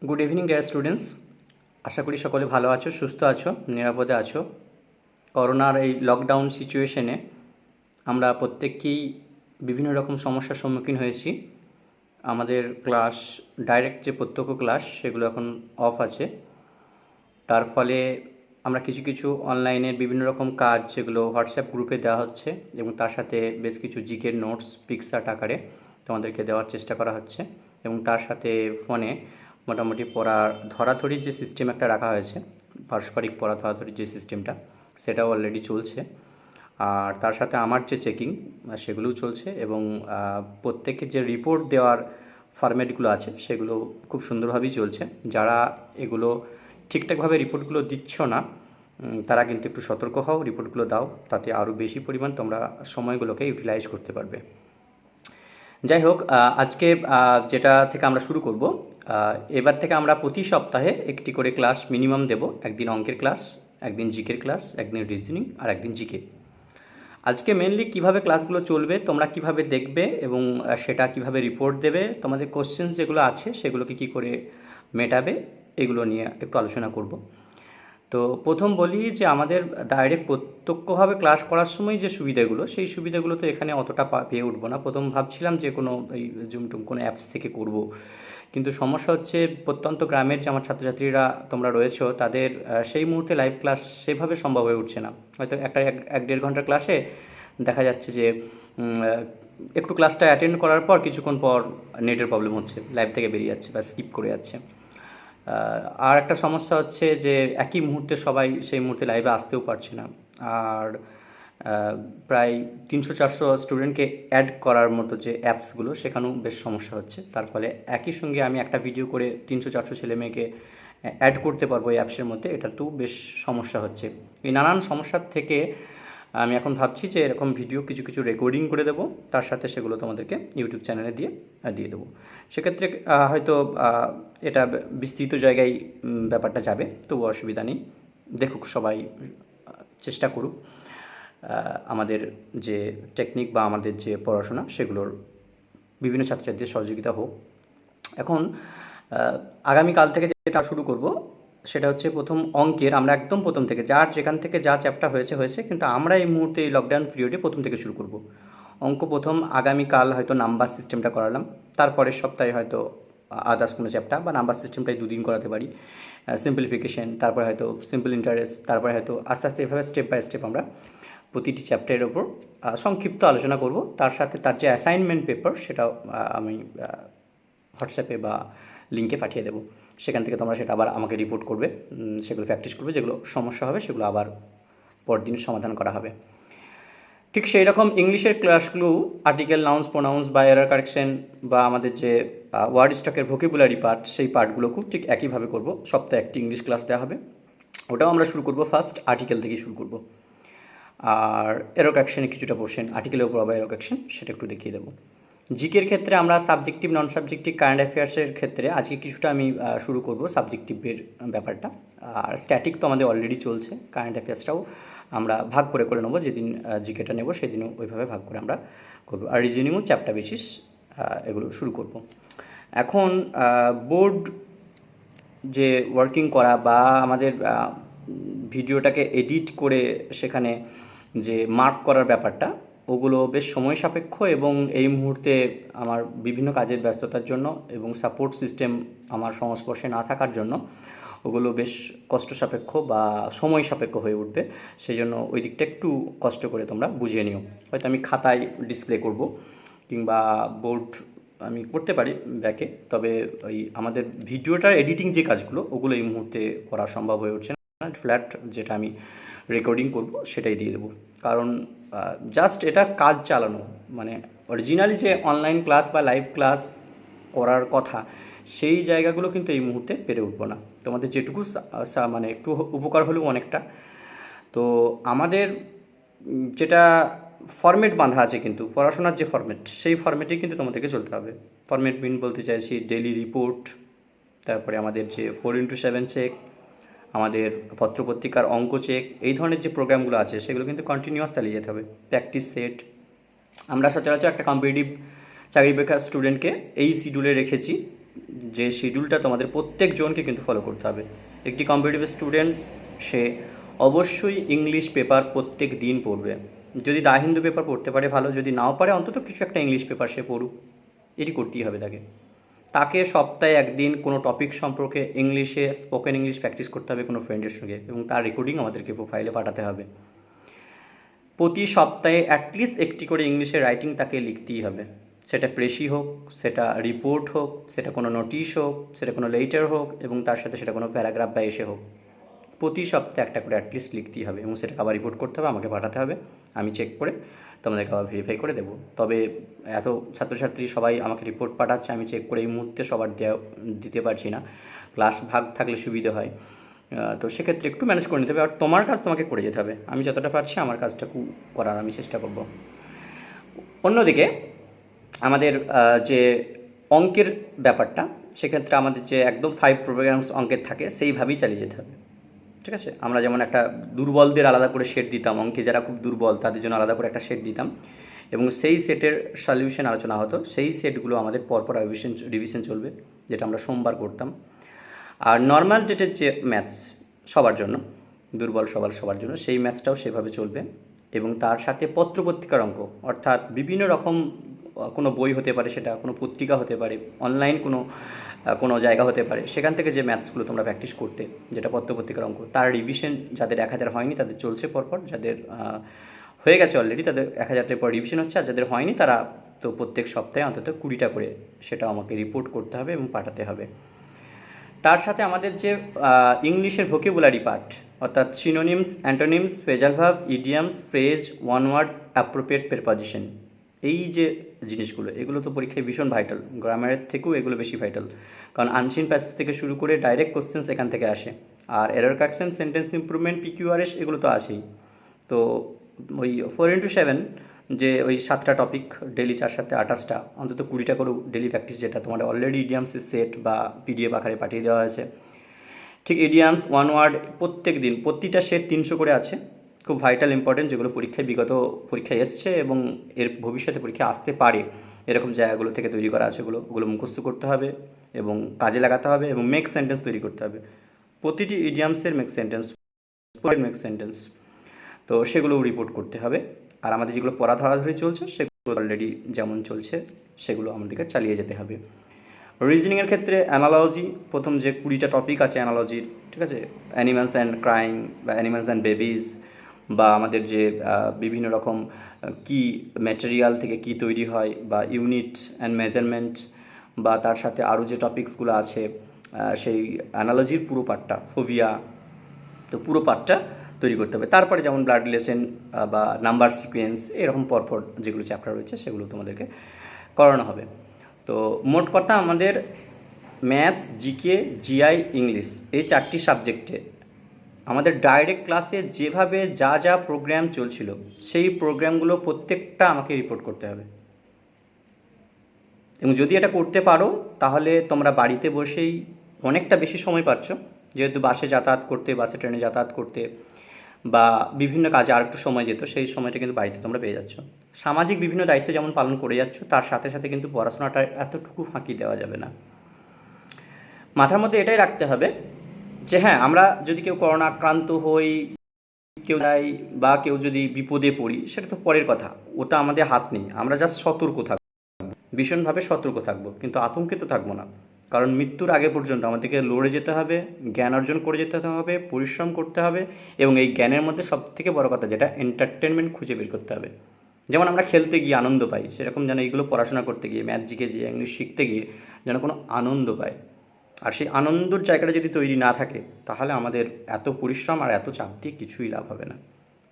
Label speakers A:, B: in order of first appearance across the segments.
A: Good evening dear students. আশা করি সকলে ভালো আছো, সুস্থ আছো, নিরাপদে আছো। করোনার এই লকডাউন সিচুয়েশনে আমরা প্রত্যেককেই বিভিন্ন রকম সমস্যার সম্মুখীন হয়েছি। আমাদের ক্লাস, ডাইরেক্ট যে প্রত্যক্ষ ক্লাস সেগুলো এখন অফ আছে। তার ফলে আমরা কিছু কিছু অনলাইনের বিভিন্ন রকম কাজ যেগুলো হোয়াটসঅ্যাপ গ্রুপে দেওয়া হচ্ছে এবং তার সাথে বেশ কিছু জিকের নোটস পিকচার আকারে তোমাদেরকে দেওয়ার চেষ্টা করা হচ্ছে এবং তার সাথে ফোনে মোটামুটি পড়া ধরাধরির যে সিস্টেম একটা রাখা হয়েছে, পারস্পরিক পড়া ধরাধরির যে সিস্টেমটা, সেটাও অলরেডি চলছে। আর তার সাথে আমার যে চেকিং সেগুলোও চলছে এবং প্রত্যেকে যে রিপোর্ট দেওয়ার ফরম্যাটগুলো আছে সেগুলো খুব সুন্দরভাবেই চলছে। যারা এগুলো ঠিকঠাকভাবে রিপোর্টগুলো দিচ্ছ না তারা কিন্তু একটু সতর্ক হও, রিপোর্টগুলো দাও, তাতে আরও বেশি পরিমাণ তোমরা সময়গুলোকে ইউটিলাইজ করতে পারবে। যাই হোক, আজকে যেটা থেকে আমরা শুরু করব, এবার থেকে আমরা প্রতি সপ্তাহে একটি করে ক্লাস মিনিমাম দেব। একদিন অঙ্কের ক্লাস, একদিন জিকের ক্লাস, একদিন রিজনিং আর একদিন জিকে। আজকে মেনলি কিভাবে ক্লাসগুলো চলবে, তোমরা কিভাবে দেখবে এবং সেটা কিভাবে রিপোর্ট দেবে, তোমাদের কোশ্চেন্স যেগুলো আছে সেগুলোকে কি করে মেটাবে, এগুলো নিয়ে একটু আলোচনা করব। তো প্রথম বলি যে আমাদের ডাইরেক্ট প্রত্যক্ষভাবে ক্লাস করার সময় যে সুবিধাগুলো, সেই সুবিধাগুলো তো এখানে অতটা পেয়ে উঠবো না। প্রথম ভাবছিলাম যে কোনো এই জুমটুম কোনো অ্যাপস থেকে করব, কিন্তু সমস্যা হচ্ছে প্রত্যন্ত গ্রামের যে আমার ছাত্রছাত্রীরা তোমরা রয়েছো তাদের সেই মুহূর্তে লাইভ ক্লাস সেভাবে সম্ভব হয়ে উঠছে না। হয়তো এক দেড় ঘন্টার ক্লাসে দেখা যাচ্ছে যে একটু ক্লাসটা অ্যাটেন্ড করার পর কিছুক্ষণ পর নেটের প্রবলেম হচ্ছে, লাইভ থেকে বেরিয়ে যাচ্ছে বা স্কিপ করে যাচ্ছে। আর একটা সমস্যা হচ্ছে যে একই মুহূর্তে সবাই সেই মুহূর্তে লাইভে আসতেও পারছে না। আর প্রায় 300-400 স্টুডেন্টকে অ্যাড করার মতো যে অ্যাপসগুলো, সেখানেও বেশ সমস্যা হচ্ছে। তার ফলে একই সঙ্গে আমি একটা ভিডিও করে 300-400 ছেলে মেয়েকে অ্যাড করতে পারবো এই অ্যাপসের মধ্যে, এটাতেও বেশ সমস্যা হচ্ছে। এই নানান সমস্যার থেকে আমি এখন ভাবছি যে এরকম ভিডিও কিছু কিছু রেকর্ডিং করে দেবো, তার সাথে সেগুলো তোমাদেরকে ইউটিউব চ্যানেলে দিয়ে দেবো। সেক্ষেত্রে হয়তো এটা বিস্তৃত জায়গায় ব্যাপারটা যাবে, তবু অসুবিধা নেই। দেখুক সবাই, চেষ্টা করুক আমাদের যে টেকনিক বা আমাদের যে পড়াশোনা সেগুলোর বিভিন্ন ছাত্রছাত্রীদের সহযোগিতা হোক। এখন আগামীকাল থেকে যেটা শুরু করব সেটা হচ্ছে প্রথম অঙ্কের। আমরা একদম প্রথম থেকে যার যেখান থেকে যা চ্যাপ্টার হয়েছে, কিন্তু আমরা এই মুহূর্তে এই লকডাউন পিরিয়ডে প্রথম থেকে শুরু করব অঙ্ক। প্রথম আগামীকাল হয়তো নাম্বার সিস্টেমটা করালাম, তারপরের সপ্তাহে হয়তো আদার্স কোনো চ্যাপ্টার বা নাম্বার সিস্টেমটাই দুদিন করাতে পারি, সিম্পলিফিকেশন, তারপরে হয়তো সিম্পল ইন্টারেস্ট, তারপরে হয়তো আস্তে আস্তে এভাবে স্টেপ বাই স্টেপ আমরা প্রতিটি চ্যাপ্টারের ওপর সংক্ষিপ্ত আলোচনা করব। তার সাথে তার যে অ্যাসাইনমেন্ট পেপার সেটাও আমি হোয়াটসঅ্যাপে বা লিঙ্কে পাঠিয়ে দেবো। সেখান থেকে তোমরা সেটা আবার আমাকে রিপোর্ট করবে, সেগুলো প্র্যাকটিস করবে, যেগুলো সমস্যা হবে সেগুলো আবার পরদিন সমাধান করা হবে। ঠিক সেই রকম ইংলিশের ক্লাসগুলো আর্টিকেল, নাউন্স, প্রোনাউন্স বা এরার কারেকশন বা আমাদের যে ওয়ার্ড স্টকের ভোকেবুলারি পার্ট, সেই পার্টগুলোকেও ঠিক একইভাবে করব। সপ্তাহে একটি ইংলিশ ক্লাস দেওয়া হবে, ওটাও আমরা শুরু করব ফার্স্ট আর্টিকেল থেকেই শুরু করব। আর এরর কারেকশনে কিছুটা পোর্শন, আর্টিকেলের উপর আবার এরর কারেকশন, সেটা একটু দেখিয়ে দেবো। জিকের ক্ষেত্রে আমরা সাবজেক্টিভ, নন সাবজেক্টিভ, কারেন্ট অ্যাফেয়ার্সের ক্ষেত্রে আজকে কিছুটা আমি শুরু করব সাবজেক্টিভের ব্যাপারটা। আর স্ট্যাটিক তো আমাদের অলরেডি চলছে, কারেন্ট অ্যাফেয়ার্সটাও আমরা ভাগ করে নেবো। যেদিন জিকেটা নেব সেদিনও ওইভাবে ভাগ করে আমরা করব। আর রিজনিংও চ্যাপ্টার বেসিস এগুলো শুরু করব। এখন বোর্ড যে ওয়ার্কিং করা বা আমাদের ভিডিওটাকে এডিট করে সেখানে যে মার্ক করার ব্যাপারটা, ওগুলো বেশ সময় সাপেক্ষ এবং এই মুহূর্তে আমার বিভিন্ন কাজের ব্যস্ততার জন্য এবং সাপোর্ট সিস্টেম আমার সংস্পর্শে না থাকার জন্য ওগুলো বেশ কষ্ট সাপেক্ষ বা সময় সাপেক্ষ হয়ে উঠবে। সেই জন্য ওই দিকটা একটু কষ্ট করে তোমরা বুঝিয়ে নিও। হয়তো আমি খাতায় ডিসপ্লে করব কিংবা বোর্ড আমি করতে পারি ব্যাকে, তবে ওই আমাদের ভিডিওটার এডিটিং যে কাজগুলো ওগুলো এই মুহূর্তে করা সম্ভব হয়ে উঠছে না। ফ্ল্যাট যেটা আমি রেকর্ডিং করব সেটাই দিয়ে দেবো, কারণ জাস্ট এটা কাজ চালানো, মানে অরিজিনালি যে অনলাইন ক্লাস বা লাইভ ক্লাস করার কথা সেই জায়গাগুলো কিন্তু এই মুহূর্তে পেরে উঠবো না। তোমাদের যেটুকু মানে একটু উপকার হলেও অনেকটা। তো আমাদের যেটা ফরম্যাট বাঁধা আছে, কিন্তু পড়াশোনার যে ফরম্যাট, সেই ফরম্যাটেই কিন্তু তোমাদেরকে চলতে হবে। ফরম্যাট মিন বলতে চাইছি ডেইলি রিপোর্ট, তারপরে আমাদের যে 4x7 চেক, আমাদের পত্রপত্রিকার অঙ্ক চেক, এই ধরনের যে প্রোগ্রামগুলো আছে সেগুলো কিন্তু কন্টিনিউয়াস চালিয়ে যেতে হবে। প্র্যাকটিস সেট, আমরা সচরাচর একটা কম্পিটিটিভ চাকরি বেকার স্টুডেন্টকে এই শিডিউলে রেখেছি যে শিডিউলটা তোমাদের প্রত্যেকজনকে কিন্তু ফলো করতে হবে। একটি কম্পিটিটিভ স্টুডেন্ট সে অবশ্যই ইংলিশ পেপার প্রত্যেক দিন পড়বে। যদি দা হিন্দু পেপার পড়তে পারে ভালো, যদি নাও পারে অন্তত কিছু একটা ইংলিশ পেপার সে পড়ুক, এটি করতেই হবে তাকে। তাকে সপ্তাহে একদিন কোনো টপিক সম্পর্কে ইংলিশে স্পোকেন ইংলিশ প্র্যাকটিস করতে হবে কোনো ফ্রেন্ডের সঙ্গে, এবং তার রেকর্ডিং আমাদেরকে প্রোফাইলে পাঠাতে হবে। প্রতি সপ্তাহে অ্যাটলিস্ট একটি করে ইংলিশে রাইটিং তাকে লিখতেই হবে, সেটা প্রেসি হোক, সেটা রিপোর্ট হোক, সেটা কোনো নোটিশ হোক, সেটা কোনো লেটার হোক, এবং তার সাথে সেটা কোনো প্যারাগ্রাফ বা এসে হোক। প্রতি সপ্তাহে একটা করে অ্যাটলিস্ট লিখতেই হবে, এবং সেটাকে আবার রিপোর্ট করতে হবে, আমাকে পাঠাতে হবে, আমি চেক করে তোমাদেরকে আবার ভেরিফাই করে দেবো। তবে এত ছাত্রছাত্রী সবাই আমাকে রিপোর্ট পাঠাচ্ছে, আমি চেক করে এই মুহূর্তে সবার দিতে পারছি না, ক্লাস ভাগ থাকলে সুবিধে হয়। তো সেক্ষেত্রে একটু ম্যানেজ করে নিতে হবে, আর তোমার কাজ তোমাকে করে যেতে হবে। আমি যতটা পারছি আমার কাজটা করার আমি চেষ্টা করব। অন্যদিকে আমাদের যে অঙ্কের ব্যাপারটা, সেক্ষেত্রে আমাদের যে একদম 5 প্রোগ্রামস অঙ্কের থাকে সেইভাবেই চালিয়ে যেতে হবে, ঠিক আছে? আমরা যেমন একটা দুর্বলদের আলাদা করে সেট দিতাম, অঙ্কে যারা খুব দুর্বল তাদের জন্য আলাদা করে একটা সেট দিতাম, এবং সেই সেটের সলিউশন আলোচনা হতো। সেই সেটগুলো আমাদের পরপর রিভিশন চলবে, যেটা আমরা সোমবার করতাম। আর নর্মাল ডেটের যে ম্যাথস সবার জন্য, দুর্বল সবার জন্য, সেই ম্যাথসটাও সেভাবে চলবে। এবং তার সাথে পত্রপত্রিকার অঙ্ক, অর্থাৎ বিভিন্ন রকম কোনো বই হতে পারে, সেটা কোনো পত্রিকা হতে পারে, অনলাইন কোনো জায়গা হতে পারে, সেখান থেকে যে ম্যাথসগুলো তোমরা প্র্যাকটিস করতে, যেটা পত্রপত্রিকার অঙ্ক, তার রিভিশন যাদের 1000 হয়নি তাদের চলছে পরপর, যাদের হয়ে গেছে অলরেডি তাদের 1000টার পর রিভিশন হচ্ছে, আর যাদের হয়নি তারা তো প্রত্যেক সপ্তাহে অন্তত 20টা করে সেটা আমাকে রিপোর্ট করতে হবে এবং পাঠাতে হবে। তার সাথে আমাদের যে ইংলিশের ভোকেবুলারি পার্ট, অর্থাৎ synonyms, antonyms, phrasal verb, idioms, phrase, one word, appropriate preposition, এই যে জিনিসগুলো, এগুলো তো পরীক্ষায় ভীষণ ভাইটাল, গ্রামারের থেকেও এগুলো বেশি ভাইটাল, কারণ আনসিন প্যাসেজ থেকে শুরু করে ডাইরেক্ট কোশ্চেন্স এখান থেকে আসে। আর error correction, sentence improvement, PQRS, এগুলো তো আসেই। তো ওই 4x7 যে ওই 7টা টপিক ডেলি, 4 7 28টা, অন্তত 20টা করে ডেলি প্র্যাকটিস, যেটা তোমাদের অলরেডি ইডিয়ামসের সেট বা পিডিএফ আকারে পাঠিয়ে দেওয়া হয়েছে। ঠিক ইডিয়ামস, ওয়ান ওয়ার্ড, প্রত্যেক দিন প্রতিটা সেট 300 করে আছে, খুব ভাইটাল ইম্পর্টেন্ট, যেগুলো পরীক্ষায় বিগত পরীক্ষায় এসছে এবং এর ভবিষ্যতে পরীক্ষায় আসতে পারে, এরকম জায়গাগুলো থেকে তৈরি করা আছে। ওগুলো মুখস্থ করতে হবে এবং কাজে লাগাতে হবে, এবং মেক সেন্টেন্স তৈরি করতে হবে। প্রতিটি ইডিয়ামসের মেক সেন্টেন্স, তো সেগুলো রিপোর্ট করতে হবে। আর আমাদের যেগুলো পড়া ধরাধরি চলছে সেগুলো অলরেডি যেমন চলছে সেগুলো আমাদেরকে চালিয়ে যেতে হবে। রিজনিংয়ের ক্ষেত্রে অ্যানালজি, প্রথম যে 20টা টপিক আছে অ্যানালজির, ঠিক আছে, অ্যানিমালস অ্যান্ড ক্রাইং বা অ্যানিমালস অ্যান্ড বেবিজ, বা আমাদের যে বিভিন্ন রকম কি ম্যাটেরিয়াল থেকে কি তৈরি হয়, বা ইউনিট অ্যান্ড মেজারমেন্ট, বা তার সাথে আরও যে টপিকসগুলো আছে সেই অ্যানালজির পুরো পার্টটা, ফোবিয়া, তো পুরো পার্টটা তৈরি করতে হবে। তারপরে যেমন ব্লাড রিলেশন বা নাম্বার সিকোয়েন্স, এরকম পরপর যেগুলো চ্যাপ্টার রয়েছে সেগুলো তোমাদেরকে করানো হবে। তো মোট কথা আমাদের ম্যাথস, জিকে, জিআই, ইংলিশ, এই 4টি সাবজেক্টে আমাদের ডাইরেক্ট ক্লাসে যেভাবে যা যা প্রোগ্রাম চলছিল সেই প্রোগ্রামগুলো প্রত্যেকটা আমাকে রিপোর্ট করতে হবে। এবং যদি এটা করতে পারো তাহলে তোমরা বাড়িতে বসেই অনেকটা বেশি সময় পাচ্ছ, যেহেতু বাসে যাতায়াত করতে, বাসে ট্রেনে যাতায়াত করতে, বা বিভিন্ন কাজে আর একটু সময় যেত, সেই সময়টা কিন্তু বাড়িতে তোমরা পেয়ে যাচ্ছ। সামাজিক বিভিন্ন দায়িত্ব যেমন পালন করে যাচ্ছ, তার সাথে সাথে কিন্তু পড়াশোনাটা এতটুকু ফাঁকি দেওয়া যাবে না। মাথার মধ্যে এটাই রাখতে হবে যে হ্যাঁ, আমরা যদি কেউ করোনা আক্রান্ত হই, কেউ যাই, বা কেউ যদি বিপদে পড়ি, সেটা তো পরের কথা, ওটা আমাদের হাত নেই। আমরা জাস্ট সতর্ক থাকবো, ভীষণভাবে সতর্ক থাকবো, কিন্তু আতঙ্কিত থাকবো না। কারণ মৃত্যুর আগে পর্যন্ত আমাদেরকে লড়ে যেতে হবে, জ্ঞান অর্জন করে যেতে হবে, পরিশ্রম করতে হবে, এবং এই জ্ঞানের মধ্যে সবথেকে বড় কথা যেটা, এন্টারটেনমেন্ট খুঁজে বের করতে হবে। যেমন আমরা খেলতে গিয়ে আনন্দ পাই, সেরকম যেন এইগুলো পড়াশোনা করতে গিয়ে, ম্যাথ জিকে যে ইংলিশ শিখতে গিয়ে যেন কোনো আনন্দ পায়। আর সেই আনন্দর জায়গাটা যদি তৈরি না থাকে, তাহলে আমাদের এত পরিশ্রম আর এত চাপ দিয়ে কিছুই লাভ হবে না,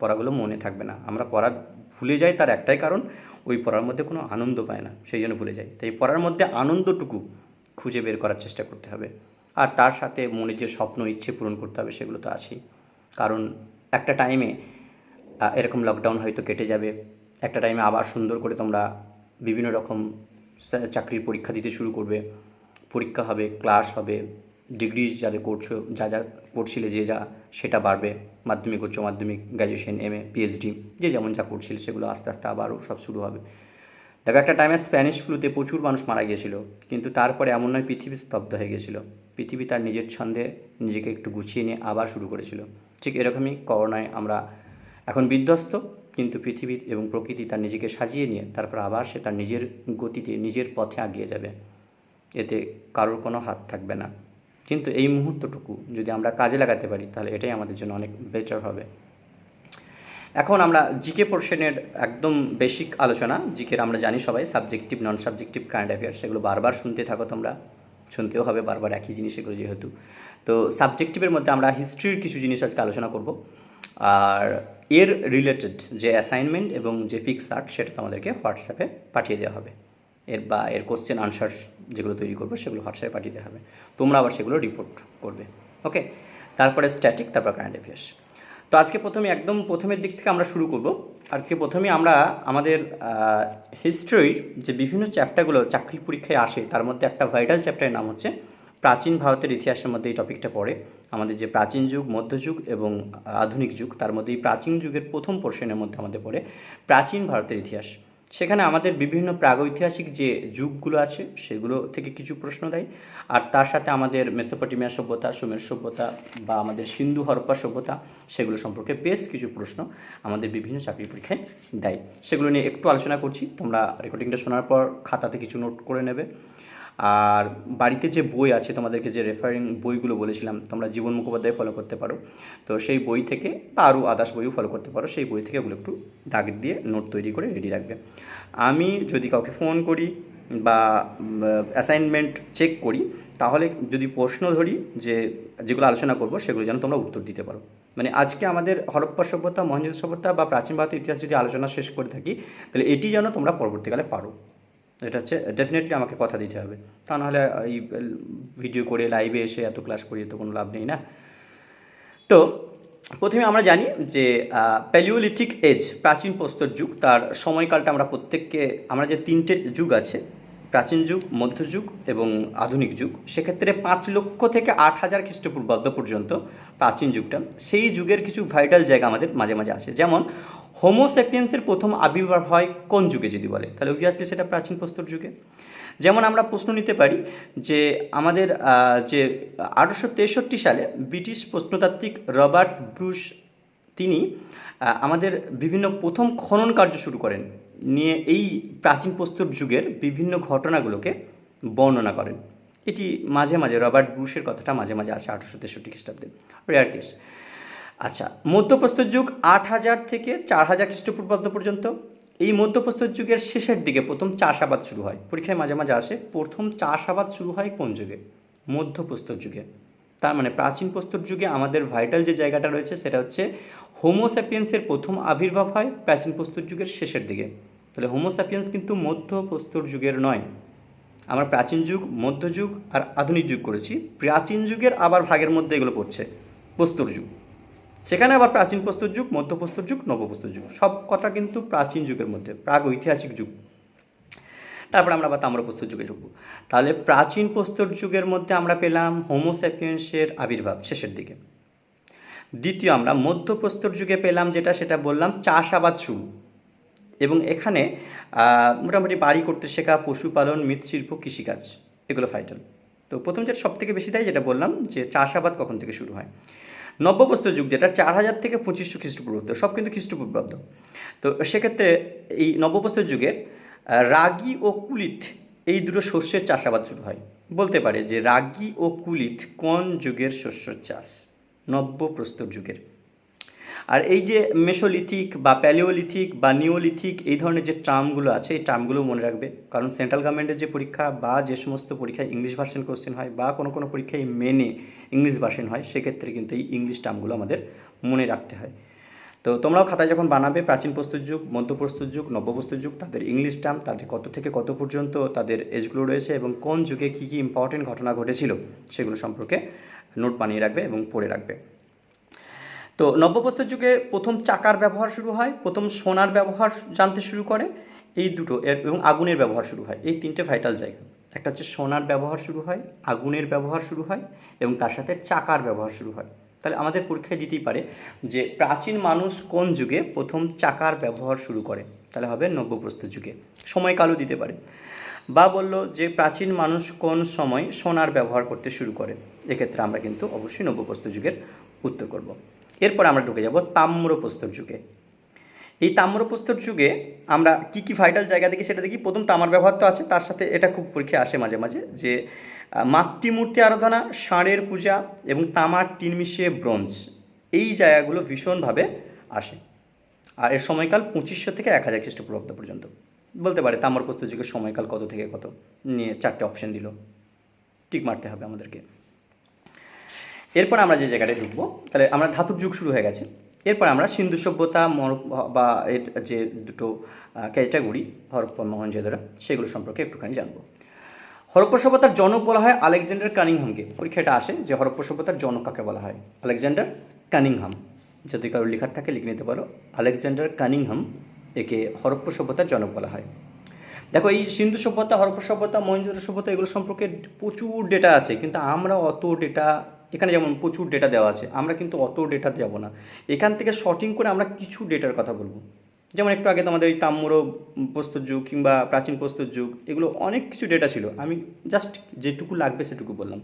A: পড়াগুলো মনে থাকবে না। আমরা পড়া ভুলে যাই, তার একটাই কারণ, ওই পড়ার মধ্যে কোনো আনন্দ পায় না, সেই জন্য ভুলে যাই। তাই পড়ার মধ্যে আনন্দটুকু খুঁজে বের করার চেষ্টা করতে হবে। আর তার সাথে মনে যে স্বপ্ন, ইচ্ছে পূরণ করতে হবে, সেগুলো তো আছেই। কারণ একটা টাইমে এরকম লকডাউন হয়তো কেটে যাবে, একটা টাইমে আবার সুন্দর করে তোমরা বিভিন্ন রকম চাকরির পরীক্ষা দিতে শুরু করবে, পরীক্ষা হবে, ক্লাস হবে, ডিগ্রি যাদের করছো, যা যা করছিলে যে যা, সেটা বাড়বে। মাধ্যমিক, উচ্চ মাধ্যমিক, গ্র্যাজুয়েশন, এমএ, পিএইচডি, যে যেমন যা করছিলে সেগুলো আস্তে আস্তে আবারও সব শুরু হবে। দেখো একটা টাইমে স্প্যানিশ ফ্লুতে প্রচুর মানুষ মারা গিয়েছিল, কিন্তু তারপরে এমন নয় পৃথিবী স্তব্ধ হয়ে গিয়েছিল, পৃথিবী তার নিজের ছন্দে নিজেকে একটু গুছিয়ে নিয়ে আবার শুরু করেছিল। ঠিক এরকমই করোনায় আমরা এখন বিধ্বস্ত, কিন্তু পৃথিবী এবং প্রকৃতি তার নিজেকে সাজিয়ে নিয়ে তারপর আবার সে তার নিজের গতিতে নিজের পথে এগিয়ে যাবে, এতে কারোর কোনো হাত থাকবে না। কিন্তু এই মুহূর্তটুকু যদি আমরা কাজে লাগাতে পারি তাহলে এটাই আমাদের জন্য অনেক বেটার হবে। এখন আমরা জিকে পোর্শনের একদম বেসিক আলোচনা। জিকের আমরা জানি সবাই সাবজেক্টিভ, নন সাবজেক্টিভ, কারেন্ট অ্যাফেয়ার্স, সেগুলো বারবার শুনতে থাকো তোমরা, শুনতেও হবে বারবার একই জিনিস এগুলো যেহেতু। তো সাবজেক্টিভের মধ্যে আমরা হিস্ট্রির কিছু জিনিস আজকে আলোচনা করব, আর এর রিলেটেড যে অ্যাসাইনমেন্ট এবং যে ফিক্স আর্ট সেটা তোমাদেরকে হোয়াটসঅ্যাপে পাঠিয়ে দেওয়া হবে। এর কোশ্চেন আনসার যেগুলো তৈরি করবো সেগুলো হোয়াটসঅ্যাপে পাঠিয়ে দেওয়া হবে, তোমরা আবার সেগুলো রিপোর্ট করবে। ওকে, তারপরে স্ট্যাটিক, তারপর কারেন্ট অ্যাফেয়ার্স। তো আজকে একদম প্রথমের দিক থেকে আমরা শুরু করব। আজকে প্রথমে আমরা আমাদের হিস্ট্রির যে বিভিন্ন চ্যাপ্টারগুলো চাকরি পরীক্ষায় আসে তার মধ্যে একটা ভাইটাল চ্যাপ্টারের নাম হচ্ছে প্রাচীন ভারতের ইতিহাসের মধ্যে এই টপিকটা পড়ে। আমাদের যে প্রাচীন যুগ, মধ্যযুগ এবং আধুনিক যুগ, তার মধ্যে এই প্রাচীন যুগের প্রথম পোর্শনের মধ্যে আমাদের পড়ে প্রাচীন ভারতের ইতিহাস। সেখানে আমাদের বিভিন্ন প্রাগৈতিহাসিক যে যুগগুলো আছে সেগুলো থেকে কিছু প্রশ্ন দেয়, আর তার সাথে আমাদের মেসোপটেমিয়া সভ্যতা, সুমের সভ্যতা বা আমাদের সিন্ধু হরপ্পা সভ্যতা সেগুলো সম্পর্কে বেশ কিছু প্রশ্ন আমাদের বিভিন্ন চাকরি পরীক্ষায় দেয়। সেগুলো নিয়ে একটু আলোচনা করছি, তোমরা রেকর্ডিংটা শোনার পর খাতাতে কিছু নোট করে নেবে। আর বাড়িতে যে বই আছে, তোমাদেরকে যে রেফারিং বইগুলো বলেছিলাম, তোমরা জীবন মুখোপাধ্যায় ফলো করতে পারো, তো সেই বই থেকে বা আরও আদার্স বইও ফলো করতে পারো, সেই বই থেকে ওগুলো একটু দাগ দিয়ে নোট তৈরি করে রেডি রাখবে। আমি যদি কাউকে ফোন করি বা অ্যাসাইনমেন্ট চেক করি, তাহলে যদি প্রশ্ন ধরি যেগুলো আলোচনা করব সেগুলো যেন তোমরা উত্তর দিতে পারো। মানে আজকে আমাদের হরপ্পা সভ্যতা, মহেঞ্জোদারো সভ্যতা বা প্রাচীন ভারতের ইতিহাস যদি আলোচনা শেষ করে থাকি, তাহলে এটি যেন তোমরা পরবর্তীকালে পারো, এটা হচ্ছে ডেফিনেটলি আমাকে কথা দিতে হবে। তা নাহলে এই ভিডিও করে লাইভে এসে এত ক্লাস করিয়ে তো কোনো লাভ নেই না। তো প্রথমে আমরা জানি যে প্যালিওলিথিক এজ, প্রাচীন প্রস্তর যুগ, তার সময়কালটা আমরা প্রত্যেককে, আমরা যে তিনটে যুগ আছে, প্রাচীন যুগ, মধ্যযুগ এবং আধুনিক যুগ, সেক্ষেত্রে 5 লক্ষ থেকে 8,000 খ্রিস্টপূর্বাব্দ পর্যন্ত প্রাচীন যুগটা, সেই যুগের কিছু ভাইটাল জায়গা আমাদের মাঝে মাঝে আসে। যেমন হোমোস্যাপিয়েন্সের প্রথম আবির্ভাব হয় কোন যুগে যদি বলে, তাহলে অবভিয়াসলি সেটা প্রাচীন প্রস্তর যুগে। যেমন আমরা প্রশ্ন নিতে পারি যে আমাদের যে 1863 সালে ব্রিটিশ প্রত্নতাত্ত্বিক রবার্ট ব্রুস, তিনি আমাদের বিভিন্ন প্রথম খনন কার্য শুরু করেন, নিয়ে এই প্রাচীন প্রস্তর যুগের বিভিন্ন ঘটনাগুলোকে বর্ণনা করেন। এটি মাঝে মাঝে রবার্ট ব্রুসের কথাটা মাঝে মাঝে আসে 1863 খ্রিস্টাব্দে, রেয়ার কেস। আচ্ছা, মধ্যপ্রস্তর যুগ 8,000 থেকে 4,000 খ্রিস্টপূর্বাব্দ পর্যন্ত। এই মধ্যপ্রস্তর যুগের শেষের দিকে প্রথম চাষাবাদ শুরু হয়, পরীক্ষায় মাঝে মাঝে আসে, প্রথম চাষাবাদ শুরু হয় কোন যুগে? মধ্যপ্রস্তর যুগে। তার মানে প্রাচীন প্রস্তর যুগে আমাদের ভাইটাল যে জায়গাটা রয়েছে সেটা হচ্ছে হোমোস্যাপিয়েন্সের প্রথম আবির্ভাব হয় প্রাচীন প্রস্তর যুগের শেষের দিকে। তাহলে হোমোস্যাপিয়েন্স কিন্তু মধ্যপ্রস্তর যুগের নয়। আমরা প্রাচীন যুগ, মধ্যযুগ আর আধুনিক যুগ করেছি, প্রাচীন যুগের আবার ভাগের মধ্যে এগুলো পড়ছে প্রস্তর যুগ, সেখানে আবার প্রাচীন প্রস্তর যুগ, মধ্যপ্রস্তর যুগ, নবপ্রস্তর যুগ, সব কটা কিন্তু প্রাচীন যুগের মধ্যে, প্রাগ ঐতিহাসিক যুগ। তারপর আমরা আবার তাম্রপ্রস্তর যুগে ঢুকবো। তাহলে প্রাচীন প্রস্তর যুগের মধ্যে আমরা পেলাম হোমোস্যাপিয়েন্সের আবির্ভাব শেষের দিকে। দ্বিতীয় আমরা মধ্যপ্রস্তর যুগে পেলাম যেটা, সেটা বললাম চাষাবাদ শুরু, এবং এখানে মোটামুটি বাড়ি করতে শেখা, পশুপালন, মৃৎশিল্প, কৃষিকাজ, এগুলো ভাইটাল। তো প্রথম যেটা সব থেকে বেশি দেয় যেটা বললাম যে চাষাবাদ কখন থেকে শুরু হয়। নব্যপ্রস্তর যুগ যেটা 4,000 থেকে 2500 খ্রিস্টপূর্বাব্দ, সব কিন্তু খ্রিস্টপূর্বাব্দ। তো সেক্ষেত্রে এই নব্যপ্রস্তর যুগে রাগি ও কুলিত এই দুটো শস্যের চাষাবাদ শুরু হয়। বলতে পারে যে রাগি ও কুলিত কোন যুগের শস্য চাষ? নব্যপ্রস্তর যুগের। আর এই যে মেসোলিথিক বা প্যালিওলিথিক বা নিওলিথিক, এই ধরনের যে টার্মগুলো আছে, এই টার্মগুলো মনে রাখবে, কারণ সেন্ট্রাল গভর্নমেন্টের যে পরীক্ষা বা যে সমস্ত পরীক্ষায় ইংলিশ ভার্সন কোশ্চেন হয় বা কোনো কোনো পরীক্ষায় মেনে ইংলিশ ভার্সন হয়, সেক্ষেত্রে কিন্তু এই ইংলিশ টার্মগুলো আমাদের মনে রাখতে হয়। তো তোমরাও খাতায় যখন বানাবে প্রাচীন প্রস্তর যুগ, মধ্যপ্রস্তর যুগ, নব্যপ্রস্তর যুগ, তাদের ইংলিশ টার্ম, তাদের কত থেকে কত পর্যন্ত তাদের এজগুলো রয়েছে এবং কোন যুগে কী কী ইম্পর্টেন্ট ঘটনা ঘটেছিল সেগুলো সম্পর্কে নোট বানিয়ে রাখবে এবং পড়ে রাখবে। তো নব্যপ্রস্তর যুগে প্রথম চাকার ব্যবহার শুরু হয়, প্রথম সোনার ব্যবহার জানতে শুরু করে, এই দুটো, এবং আগুনের ব্যবহার শুরু হয়। এই তিনটে ভাইটাল জায়গা, একটা হচ্ছে সোনার ব্যবহার শুরু হয়, আগুনের ব্যবহার শুরু হয় এবং তার সাথে চাকার ব্যবহার শুরু হয়। তাহলে আমাদের পরীক্ষায় দিতেই পারে যে প্রাচীন মানুষ কোন যুগে প্রথম চাকার ব্যবহার শুরু করে, তাহলে হবে নব্যপ্রস্তর যুগে। সময়কালও দিতে পারে। বা বললো যে প্রাচীন মানুষ কোন সময় সোনার ব্যবহার করতে শুরু করে, এক্ষেত্রে আমরা কিন্তু অবশ্যই নব্যপ্রস্তর যুগের উত্তর করব। এরপর আমরা ঢুকে যাব তাম্রপ্রস্তর যুগে। এই তাম্রপ্রস্তর যুগে আমরা কি কি ভাইটাল জায়গা দেখি সেটা দেখি। প্রথম তামার ব্যবহার তো আছে, তার সাথে এটা খুব পরীক্ষায় আসে মাঝে মাঝে, যে মাতৃমূর্তি আরাধনা, ষাঁড়ের পূজা এবং তামার টিন মিশিয়ে ব্রোঞ্জ, এই জায়গাগুলো ভীষণভাবে আসে। আর এর সময়কাল 2500 থেকে 1000 খ্রিস্টপূর্বাব্দ পর্যন্ত। বলতে পারে তাম্রপ্রস্তর যুগের সময়কাল কত থেকে কত, নিয়ে 4টে অপশন দিল, টিক মারতে হবে আমাদেরকে। এরপর আমরা যে জায়গাটায় ঢুকবো, তাহলে আমরা ধাতুর যুগ শুরু হয়ে গেছে। এরপর আমরা সিন্ধু সভ্যতা বা এর যে দুটো ক্যাটাগরি হরপ্পা মহেঞ্জোদারো, সেগুলো সম্পর্কে একটুখানি জানবো। হরপ্পা সভ্যতার জনক বলা হয় আলেকজান্ডার কানিংহামকে। পরীক্ষাটা আসে যে হরপ্পা সভ্যতার জনক কাকে বলা হয়, আলেকজান্ডার কানিংহাম। যদি কারো লেখার থাকে লিখে নিতে পারো, আলেকজান্ডার কানিংহাম, একে হরপ্পা সভ্যতার জনক বলা হয়। দেখো, এই সিন্ধু সভ্যতা, হরপ্পা সভ্যতা, মহেঞ্জোদারো সভ্যতা, এগুলো সম্পর্কে প্রচুর ডেটা আছে, কিন্তু আমরা অত ডেটা, এখানে যেমন প্রচুর ডেটা দেওয়া আছে, আমরা কিন্তু অত ডেটা যাব না। এখান থেকে শর্টিং করে আমরা কিছু ডেটার কথা বলবো। যেমন একটু আগে তোমাদের ওই তাম্রপ্রস্তর যুগ কিংবা প্রাচীন প্রস্তর যুগ, এগুলো অনেক কিছু ডেটা ছিল, আমি জাস্ট যেটুকু লাগবে সেটুকু বললাম।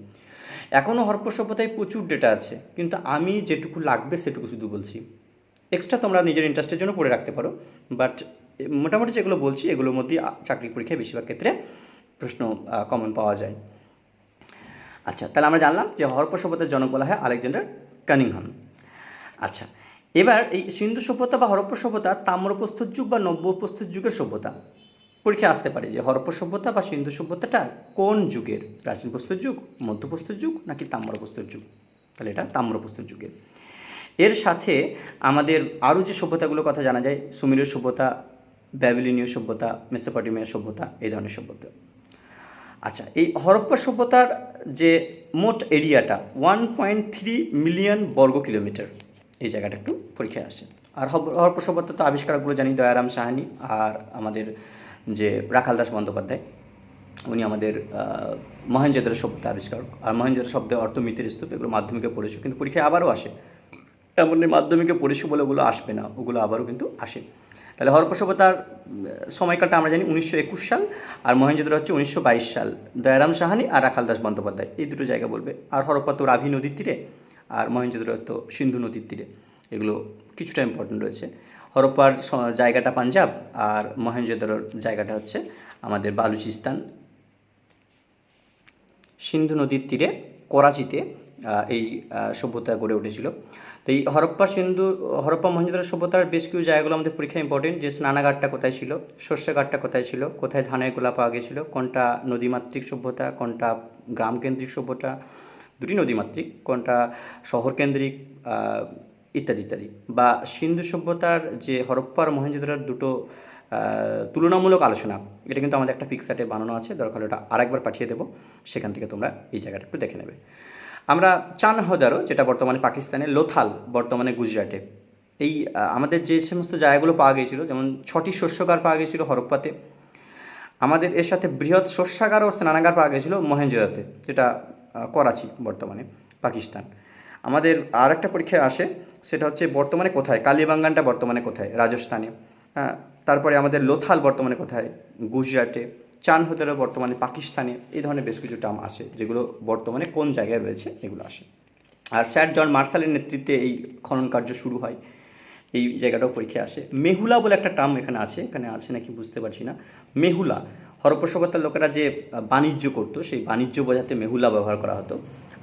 A: এখনও হরপ্পা সভ্যতায় প্রচুর ডেটা আছে, কিন্তু আমি যেটুকু লাগবে সেটুকু শুধু বলছি। এক্সট্রা তোমরা নিজের ইন্টারেস্টের জন্য পড়ে রাখতে পারো, বাট মোটামুটি যেগুলো বলছি এগুলোর মধ্যেই চাকরি পরীক্ষায় বেশিরভাগ ক্ষেত্রে প্রশ্ন কমন পাওয়া যায়। আচ্ছা, তাহলে আমরা জানলাম যে হরপ্পা সভ্যতার জনক বলা হয় আলেকজান্ডার কানিংহাম। আচ্ছা, এবার এই সিন্ধু সভ্যতা বা হরপ্পা সভ্যতা তাম্রপ্রস্তর যুগ বা নব্যপ্রস্তর যুগের সভ্যতা। পরীক্ষা আসতে পারে যে হরপ্পা সভ্যতা বা সিন্ধু সভ্যতাটা কোন যুগের, প্রাচীন প্রস্তর যুগ, মধ্যপ্রস্তর যুগ নাকি তাম্রপ্রস্তর যুগ। তাহলে এটা তাম্রপ্রস্তর যুগের। এর সাথে আমাদের আরও যে সভ্যতাগুলোর কথা জানা যায়, সুমেরীয় সভ্যতা, ব্যাবিলনীয় সভ্যতা, মেসোপটেমিয়া সভ্যতা, এই ধরনের সভ্যতা। আচ্ছা, এই হরপ্পা সভ্যতার যে মোট এরিয়াটা 1.3 মিলিয়ন বর্গ কিলোমিটার, এই জায়গাটা একটু পরীক্ষায় আসে। আর হরপ্পা সভ্যতা তো আবিষ্কারকগুলো জানি, দয়ারাম সাহানি আর আমাদের যে রাখাল দাস বন্দ্যোপাধ্যায়, উনি আমাদের মহেঞ্জোদারো সভ্যতা আবিষ্কারক। আর মহেঞ্জোদারো শব্দের অর্থ মিতের স্তূপ, এগুলো মাধ্যমিকে পড়েছো, কিন্তু পরীক্ষায় আবারও আসে। এমন মাধ্যমিকে পড়েছো বলে ওগুলো আসবে না, ওগুলো আবারও কিন্তু আসে। তাহলে হরপ্পা সভ্যতার সময়কালটা আমরা জানি 1921 সাল, আর মহেঞ্জোদারো হচ্ছে 1922 সাল। দয়ারাম সাহানি আর রাখাল দাস বন্দ্যোপাধ্যায়, এই দুটো জায়গা বলবে। আর হরপ্পা তো রাভি নদীর তীরে, আর মহেঞ্জোদারো তো সিন্ধু নদীর তীরে, এগুলো কিছুটা ইম্পর্টেন্ট রয়েছে। হরপ্পার জায়গাটা পাঞ্জাব, আর মহেঞ্জোদারোর জায়গাটা হচ্ছে আমাদের বালুচিস্তান, সিন্ধু নদীর তীরে করাচিতে এই সভ্যতা গড়ে উঠেছিল। তো এই হরপ্পা মহেঞ্জোদারো সভ্যতার বেশ কিছু জায়গাগুলো আমাদের পরীক্ষা ইম্পর্টেন্ট, যে স্নানাগারটা কোথায় ছিল, শস্যঘাটটা কোথায় ছিল, কোথায় ধানের গোলা পাওয়া গেছিলো, কোনটা নদীমাতৃক সভ্যতা, কোনটা গ্রামকেন্দ্রিক সভ্যতা, দুটি নদীমাতৃক, কোনটা শহরকেন্দ্রিক, ইত্যাদি ইত্যাদি। বা সিন্ধু সভ্যতার যে হরপ্পা আর মহেঞ্জোদারোর দুটো তুলনামূলক আলোচনা, এটা কিন্তু আমাদের একটা পিকচারে বানানো আছে, দরকার ওটা আরেকবার পাঠিয়ে দেবো, সেখান থেকে তোমরা এই জায়গাটা একটু দেখে নেবে। আমরা চানহদারো, যেটা বর্তমানে পাকিস্তানে, লোথাল বর্তমানে গুজরাটে, এই আমাদের যে সমস্ত জায়গাগুলো পাওয়া গিয়েছিলো, যেমন 6টি শস্যগার পাওয়া গিয়েছিলো হরপ্পাতে। আমাদের এর সাথে বৃহৎ শস্যাগার ও স্নানাগার পাওয়া গিয়েছিলো মহেঞ্জোদারোতে, যেটা করাচি বর্তমানে পাকিস্তান। আমাদের আর একটা পরীক্ষায় আসে, সেটা হচ্ছে বর্তমানে কোথায়, কালীবাঙ্গানটা বর্তমানে কোথায়, রাজস্থানে। তারপরে আমাদের লোথাল বর্তমানে কোথায়, গুজরাটে। চানহদারো বর্তমানে পাকিস্তানে। এই ধরনের বেশ কিছু টার্ম আসে, যেগুলো বর্তমানে কোন জায়গায় রয়েছে এগুলো আসে। আর স্যার জন মার্শালের নেতৃত্বে এই খনন কার্য শুরু হয়, এই জায়গাটাও পরীক্ষায় আসে। মেহুলা বলে একটা টার্ম এখানে আছে নাকি বুঝতে পারছি না। মেহুলা, হরপ্পা সভ্যতার লোকেরা যে বাণিজ্য করতো, সেই বাণিজ্য বোঝাতে মেহুলা ব্যবহার করা হতো।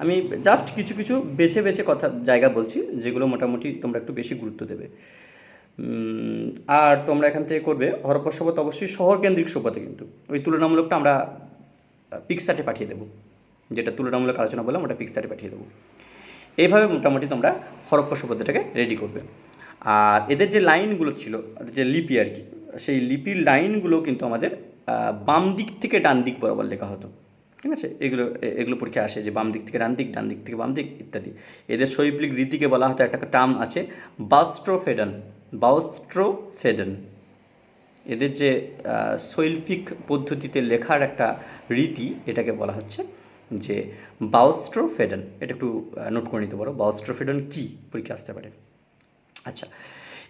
A: আমি জাস্ট কিছু কিছু বেছে বেছে জায়গা বলছি, যেগুলো মোটামুটি তোমরা একটু বেশি গুরুত্ব দেবে। আর তোমরা এখান থেকে করবে হরপ্পা সভ্যতা অবশ্যই শহরকেন্দ্রিক সভ্যতা, কিন্তু ওই তুলনামূলকটা আমরা পিকচারে পাঠিয়ে দেবো, যেটা তুলনামূলক আলোচনা বললাম ওটা পিকচারে পাঠিয়ে দেবো। এইভাবে মোটামুটি তোমরা হরপ্পা সভ্যতাটাকে রেডি করবে। আর এদের যে লাইনগুলো ছিল, যে লিপি আর কি, সেই লিপির লাইনগুলো কিন্তু আমাদের বাম দিক থেকে ডান দিক বরাবর লেখা হতো, ঠিক আছে। এগুলো পরীক্ষা আসে, যে বাম দিক থেকে ডান দিক, ডান দিক থেকে বাম দিক ইত্যাদি। এদের শৈল্পিক রীতিকে বলা হতো, একটা টার্ম আছে বাউস্ট্রোফেডন। এদের যে শৈল্পিক পদ্ধতিতে লেখার একটা রীতি, এটাকে বলা হচ্ছে যে বাউস্ট্রোফেডন। এটা একটু নোট করে নিতে পারো, বাউস্ট্রোফেডন কী, পরীক্ষা আসতে পারে। আচ্ছা,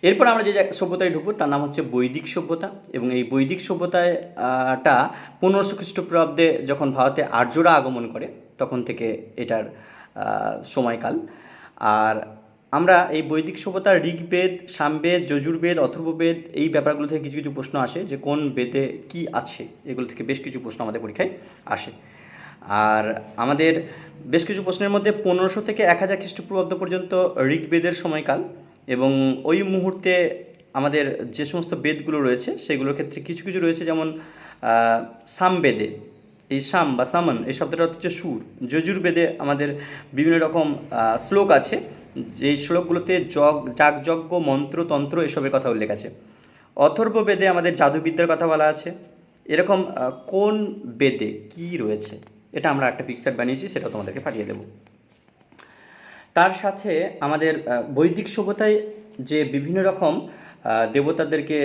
A: এরপর আমরা যে সভ্যতায় ঢুকবো তার নাম হচ্ছে বৈদিক সভ্যতা, এবং এই বৈদিক সভ্যতায় টা 1500 খ্রিস্টপূর্বাব্দে যখন ভারতে আর্যরা আগমন করে তখন থেকে এটার সময়কাল। আর আমরা এই বৈদিক সভ্যতার ঋগ্বেদ, সামবেদ, যজুর্বেদ, অথর্ববেদ এই ব্যাপারগুলো থেকে কিছু কিছু প্রশ্ন আসে যে কোন বেদে কি আছে, এগুলো থেকে বেশ কিছু প্রশ্ন আমাদের পরীক্ষায় আসে। আর আমাদের বেশ কিছু প্রশ্নের মধ্যে 1500 থেকে 1000 খ্রিস্টপূর্বাব্দ পর্যন্ত ঋগ্বেদের সময়কাল, এবং ওই মুহূর্তে আমাদের যে সমস্ত বেদগুলো রয়েছে সেগুলোর ক্ষেত্রে কিছু কিছু রয়েছে, যেমন সামবেদে এই সাম বা সামন এই শব্দটা হচ্ছে সুর। যজুর্বেদে আমাদের বিভিন্ন রকম শ্লোক আছে, যেই শ্লোকগুলোতে যাগযজ্ঞ, মন্ত্র, তন্ত্র এসবের কথা উল্লেখ আছে। অথর্ববেদে আমাদের জাদুবিদ্যার কথা বলা আছে। এরকম কোন বেদে কি রয়েছে এটা আমরা একটা পিকচার বানিয়েছি, সেটা তোমাদেরকে পাঠিয়ে দেবো। তার সাথে আমাদের বৈদিক সভ্যতায় যে বিভিন্ন রকম দেবতাদেরকে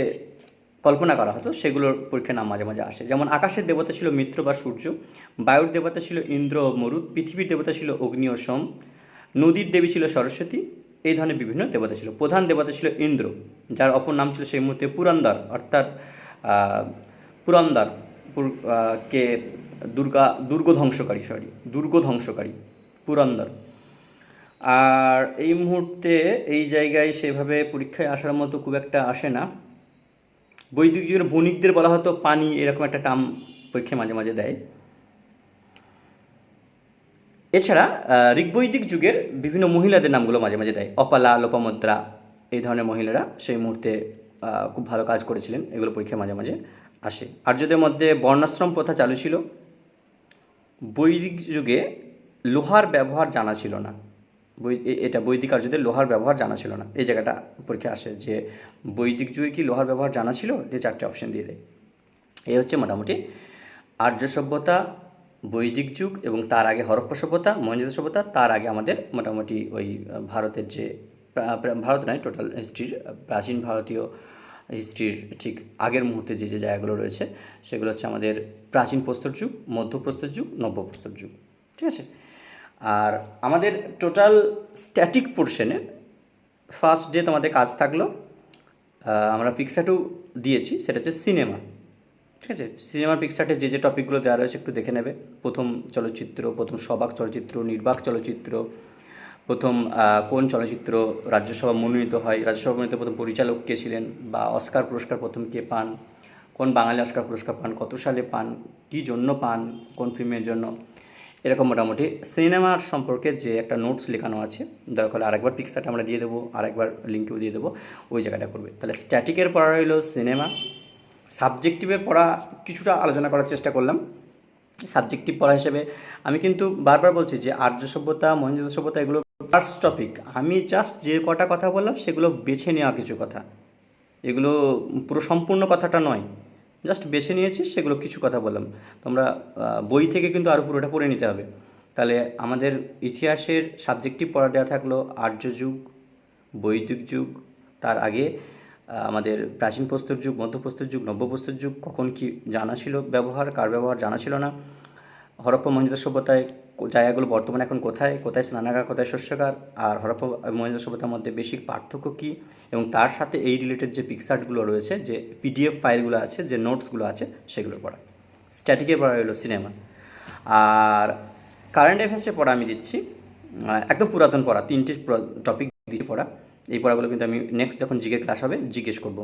A: কল্পনা করা হতো সেগুলোর পরীক্ষার নাম মাঝে মাঝে আসে। যেমন আকাশের দেবতা ছিল মিত্র বা সূর্য, বায়ুর দেবতা ছিল ইন্দ্র ও মরুৎ, পৃথিবীর দেবতা ছিল অগ্নি ও সোম, নদীর দেবী ছিল সরস্বতী, এই ধরনের বিভিন্ন দেবতা ছিল। প্রধান দেবতা ছিল ইন্দ্র, যার অপর নাম ছিল সেই মুহূর্তে পুরন্দর, অর্থাৎ পুরন্দর কে দুর্গ ধ্বংসকারী পুরন্দর। আর এই মুহূর্তে এই জায়গায় সেভাবে পরীক্ষায় আসার মতো খুব একটা আসে না। বৈদিক যুগের বণিকদের বলা হতো পানি, এরকম একটা টার্ম পরীক্ষায় মাঝে মাঝে দেয়। এছাড়া ঋগ্বৈদিক যুগের বিভিন্ন মহিলাদের নামগুলো মাঝে মাঝে দেয়, অপালা, লোপামুদ্রা এই ধরনের মহিলারা সেই মুহূর্তে খুব ভালো কাজ করেছিলেন, এগুলো পরীক্ষায় মাঝে মাঝে আসে। আর্যদের মধ্যে বর্ণাশ্রম প্রথা চালু ছিল। বৈদিক যুগে লোহার ব্যবহার জানা ছিল না, এটা বৈদিক আর্যদের লোহার ব্যবহার জানা ছিল না, এই জায়গাটা পরীক্ষায় আসে যে বৈদিক যুগে কি লোহার ব্যবহার জানা ছিল, যে 4টে অপশন দিয়ে দেয়। এই হচ্ছে মোটামুটি আর্য সভ্যতা, বৈদিক যুগ, এবং তার আগে হরপ্পা সভ্যতা, মহেঞ্জোদারো সভ্যতা, তার আগে আমাদের মোটামুটি ওই ভারতের যে ভারত নয়, টোটাল হিস্ট্রির, প্রাচীন ভারতীয় হিস্ট্রির ঠিক আগের মুহূর্তে যে যে জায়গাগুলো রয়েছে সেগুলো হচ্ছে আমাদের প্রাচীন প্রস্তর যুগ, মধ্যপ্রস্তর যুগ, নব্যপ্রস্তর যুগ। ঠিক আছে। আর আমাদের টোটাল স্ট্যাটিক পোর্শনে ফার্স্ট ডে তোমাদের কাজ থাকলো, আমরা পিকচারটাও দিয়েছি, সেটা হচ্ছে সিনেমা। ঠিক আছে। সিনেমার পিকচারটে যে যে টপিকগুলো দেওয়া রয়েছে একটু দেখে নেবে। প্রথম চলচ্চিত্র, প্রথম সবাক চলচ্চিত্র, নির্বাক চলচ্চিত্র, প্রথম কোন চলচ্চিত্র রাজ্যসভা মনোনীত হয়, রাজ্যসভা মনোনীত প্রথম পরিচালক কে ছিলেন, বা অস্কার পুরস্কার প্রথম কে পান, কোন বাঙালি অস্কার পুরস্কার পান, কত সালে পান, কী জন্য পান, কোন ফিল্মের জন্য, এরকম মোটামুটি সিনেমার সম্পর্কে যে একটা নোটস লেখানো আছে। দরকার হলে আরেকবার পিকচারটা আমরা দিয়ে দেবো, আরেকবার লিঙ্কেও দিয়ে দেবো, ওই জায়গাটা করবে। তাহলে স্ট্যাটিকের পড়া রইল সিনেমা। সাবজেক্টিভের পড়া কিছুটা আলোচনা করার চেষ্টা করলাম। সাবজেক্টিভ পড়া হিসেবে আমি কিন্তু বারবার বলছি যে আর্য সভ্যতা, মহেঞ্জোদারো সভ্যতা এগুলো ফার্স্ট টপিক। আমি জাস্ট যে কটা কথা বললাম সেগুলো বেছে নেওয়া কিছু কথা, এগুলো পুরো সম্পূর্ণ কথাটা নয়, জাস্ট বেছে নিয়েছি, সেগুলো কিছু কথা বললাম। তোমরা বই থেকে কিন্তু আরও পুরোটা পড়ে নিতে হবে। তাহলে আমাদের ইতিহাসের সাবজেক্টিভ পড়া দেওয়া থাকলো আর্য যুগ, বৈদিক যুগ, তার আগে আমাদের প্রাচীন প্রস্তর যুগ, মধ্যপ্রস্তর যুগ, নব্যপ্রস্তর যুগ, কখন কি জানা ছিল ব্যবহার, কার ব্যবহার জানা ছিল না, হরপ্পা মহেঞ্জোদারো সভ্যতায় জায়গাগুলো বর্তমানে এখন কোথায়, কোথায় স্নানাগার, কোথায় শস্যাগার, আর হরপ্পা মহেঞ্জোদারো সভ্যতার মধ্যে বেসিক পার্থক্য কী, এবং তার সাথে এই রিলেটেড যে পিকচারগুলো রয়েছে, যে পিডিএফ ফাইলগুলো আছে, যে নোটসগুলো আছে, সেগুলো পড়া। স্ট্যাটিকে পড়া হলো সিনেমা। আর কারেন্ট অ্যাফেয়ার্সে পড়া আমি দিচ্ছি একদম পুরাতন পড়া, 3টে টপিক দিচ্ছি পড়া। এই পড়াগুলো কিন্তু আমি নেক্সট যখন জিকে ক্লাস হবে জিজ্ঞেস করব।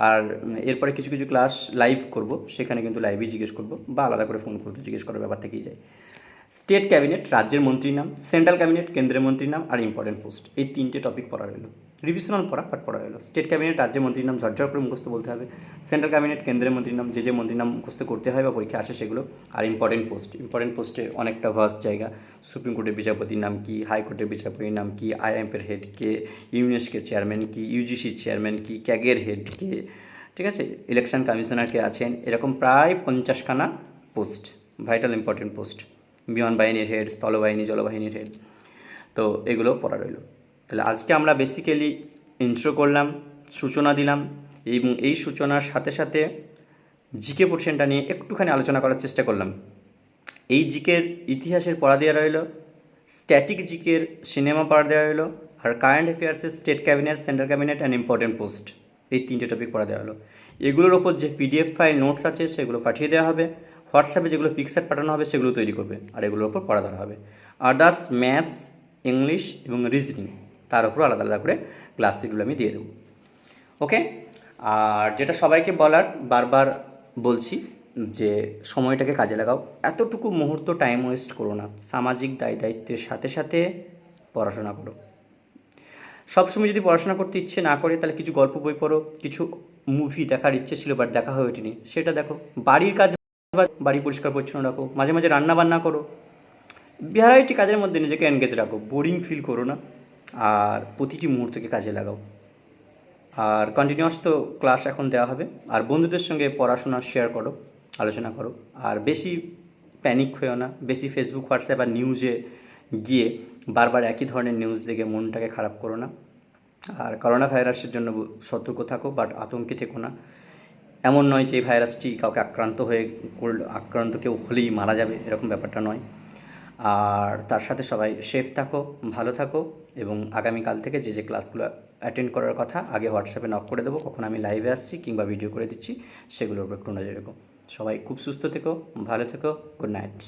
A: আর এরপরে কিছু কিছু ক্লাস লাইভ করব, সেখানে কিন্তু লাইভই জিজ্ঞেস করব, বা আলাদা করে ফোন করতে জিজ্ঞেস করার ব্যাপার থেকেই যায়। স্টেট ক্যাবিনেট, রাজ্যের মন্ত্রীর নাম, সেন্ট্রাল ক্যাবিনেট, কেন্দ্রের মন্ত্রীর নাম, আর ইম্পর্টেন্ট পোস্ট, এই 3টে টপিক পড়া রইল। রিভিশনাল পড়া, বাট পড়া রইল। স্টেট ক্যাবিনেট, রাজ্যের মন্ত্রীর নাম ঝরঝর করে মুখস্থ বলতে হবে। সেন্ট্রাল ক্যাবিনেট, কেন্দ্রের মন্ত্রীর নাম, যে যে মন্ত্রীর নাম মুখস্থ করতে হয় বা পরীক্ষা আসে সেগুলো। আর ইম্পর্টেন্ট পোস্টে অনেকটা ভাস্ট জায়গা। সুপ্রিম কোর্টের বিচারপতির নাম কি, হাইকোর্টের বিচারপতির নাম কি, আইএমএফের হেড কে, ইউনেস্কোর চেয়ারম্যান কি, ইউজিসির চেয়ারম্যান কি, ক্যাগের হেড কে, ঠিক আছে, ইলেকশন কমিশনার কে আছেন, এরকম প্রায় 50খানা পোস্ট, ভাইটাল ইম্পর্টেন্ট পোস্ট। বিমান বাহিনীর হেড, স্থলবাহিনী, জলবাহিনীর হেড, তো এগুলো পড়া রইল। তাহলে আজকে আমরা বেসিক্যালি ইন্ট্রো করলাম, সূচনা দিলাম, এবং এই সূচনার সাথে সাথে জিকে পোর্শনটা নিয়ে একটুখানি আলোচনা করার চেষ্টা করলাম। এই জিকের ইতিহাসের পড়া দেওয়া রইল, স্ট্যাটিক জিকের সিনেমা পড়া দেওয়া রইল, আর কারেন্ট অ্যাফেয়ার্সের state cabinet, central cabinet and important post, এই 3টে টপিক পড়া দেওয়া হলো। এগুলোর ওপর যে পিডিএফ ফাইল নোটস আছে সেগুলো পাঠিয়ে দেওয়া হবে। হোয়াটসঅ্যাপে যেগুলো পিকচার পাঠানো হবে সেগুলো তৈরি করবে, আর এগুলোর ওপর পড়া দেওয়া হবে। আদার্স ম্যাথস, ইংলিশ এবং রিজনিং তার উপর আলাদা আলাদা করে ক্লাস শিডিউল আমি দিয়ে দেবো। ওকে। আর যেটা সবাইকে বলার, বারবার বলছি, যে সময়টাকে কাজে লাগাও। এতটুকু মুহূর্ত টাইম ওয়েস্ট করো না। সামাজিক দায় দায়িত্বের সাথে সাথে পড়াশোনা করো। সবসময় যদি পড়াশোনা করতে ইচ্ছে না করে, তাহলে কিছু গল্প বই পড়ো, কিছু মুভি দেখার ইচ্ছে ছিল বাট দেখা হয়ে ওঠেনি, সেটা দেখো। বাড়ির কাজ, বাড়ি পরিষ্কার পরিচ্ছন্ন রাখো, মাঝে মাঝে রান্না বান্না করো। ভ্যারাইটি কাজের মধ্যে নিজেকে এনগেজ রাখো, বোরিং ফিল করো না, আর প্রতিটি মুহূর্তকে কাজে লাগাও। আর কন্টিনিউয়াস তো ক্লাস এখন দেওয়া হবে। আর বন্ধুদের সঙ্গে পড়াশোনা শেয়ার করো, আলোচনা করো। আর বেশি প্যানিক হয়েও না, বেশি ফেসবুক, হোয়াটসঅ্যাপ আর নিউজে গিয়ে বারবার একই ধরনের নিউজ দেখে মনটাকে খারাপ করো না। আর করোনা ভাইরাসের জন্য সতর্ক থাকো, বাট আতঙ্কে থেকো না। এমন নয় যে এই ভাইরাসটি কাউকে আক্রান্ত কেউ হলেই মারা যাবে, এরকম ব্যাপারটা নয়। আর তার সাথে সবাই সেফ থাকো, ভালো থাকো। এবং আগামীকাল থেকে যে যে ক্লাসগুলো অ্যাটেন্ড করার কথা, আগে হোয়াটসঅ্যাপে নক করে দেবো কখন আমি লাইভে আসছি কিংবা ভিডিও করে দিচ্ছি, সেগুলোর উপর একটু নজর রেখো। সবাই খুব সুস্থ থেকো, ভালো থেকো। Good night.